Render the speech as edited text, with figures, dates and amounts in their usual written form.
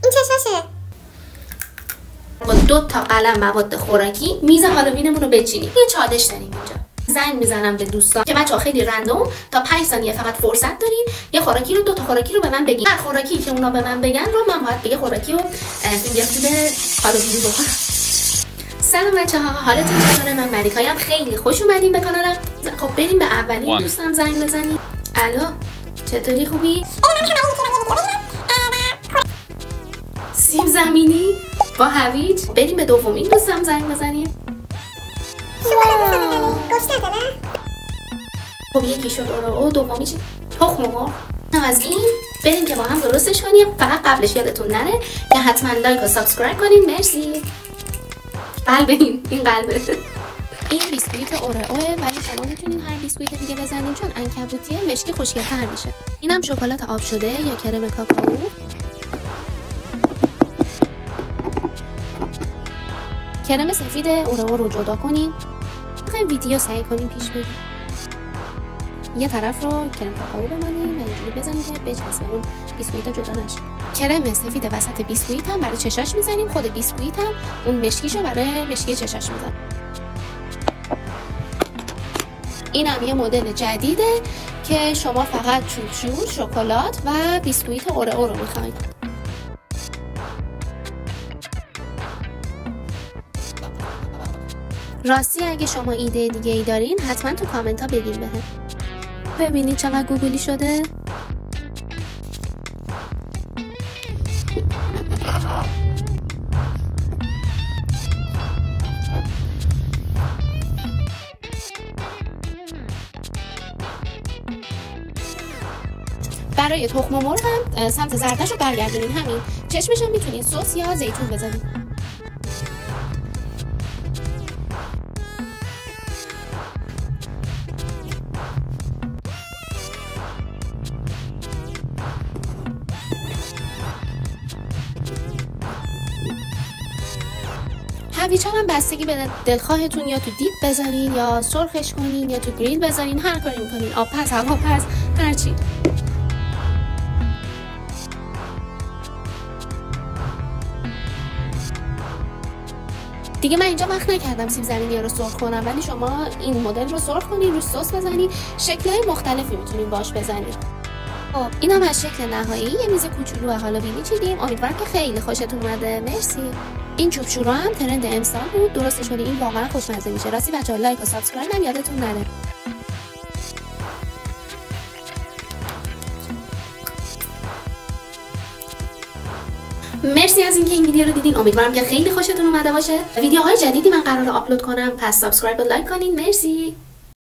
این چشاشه. با 2 تا قلم مواد خوراکی میز هالووینمون رو بچینیم. یه چالش داریم اینجا. زنگ میزنم به دوستان که بچه‌ها خیلی رندوم تا 5 ثانیه فقط فرصت دارین یه خوراکی رو 2 تا خوراکی رو به من بگین. هر خوراکی که اونا به من بگن رو من باید به خوراکی رو بیاختی به هالووین بکنم. سلام بچه‌ها، حالتون چطوره؟ من ملیکایم. خیلی خوش اومدین به کانالم. خب بریم به اولین دوستم زنگ بزنیم. الو، چطوری؟ خوبی؟ سیب زمینی با هویج. بریم به دومین دوستم زنگ بزنیم. خب یکی شد اورئو، دومی چی؟ تخم مرغ. از این بریم که با هم درستش کنیم. فقط قبلش یادتون نره که حتما لایک و سابسکرایب کنین. مرسی. قلب این قلبه. این بیسکویت اورئو، ولی شما میتونین هر بیسکویت دیگه بزنین چون عنکبوتیه مشکی خوشگل‌تر میشه. اینم شکلات آب شده یا کرم کاکائو. کرم سفید اورئو رو جدا کنین. میخوایم ویدیو سعی کنیم پیش بریم. یه طرف رو کرم کاکائو بمالیم و اینجوری بزنیم که بچسبه اون بیسکویت جدا نشه. کرم سفید وسط بیسکویت هم برای چشاش میزنیم. خود بیسکویت هم اون مشکیشو برای مشکی چشاش میزنیم. این هم یه مدل جدیده که شما فقط چوب شکلات و بیسکویت اورئو رو میخواید. راستی اگه شما ایده دیگه ای دارین حتما تو کامنت ها بگین بهم. ببینید چقدر گوگلی شده. برای تخم مرغ هم سمت زردش رو برگردونین. همین چشمش هم میتونین سس یا زیتون بزنین. هویج هم بستگی به دلخواهتون، یا تو دیپ بذارین یا سرخش کنین یا تو گریل بذارین، هر کاری میکنین. آب پز، هوا پز، هر چی. دیگه من اینجا وقت نکردم سیب زمینی رو سرخ کنم، ولی شما این مدل رو سرخ کنین، روش سس بزنین، شکل‌های مختلفی میتونین باش بزنین. خب اینم از شکل نهایی یه میز کوچولو هالووینی چیدیم. امیدوارم که خیلی خوشتون اومده. مرسی. این چوب شورا هم ترند امسال بود. درستش کنید، این واقعا خوشمزه میشه. راستی بچه‌ها لایک و سابسکرایب هم یادتون نره. مرسی از اینکه این ویدیو رو دیدین. امیدوارم که خیلی خوشتون اومده باشه. ویدیوهای جدیدی من قراره آپلود کنم، پس سابسکرایب و لایک کنین. مرسی.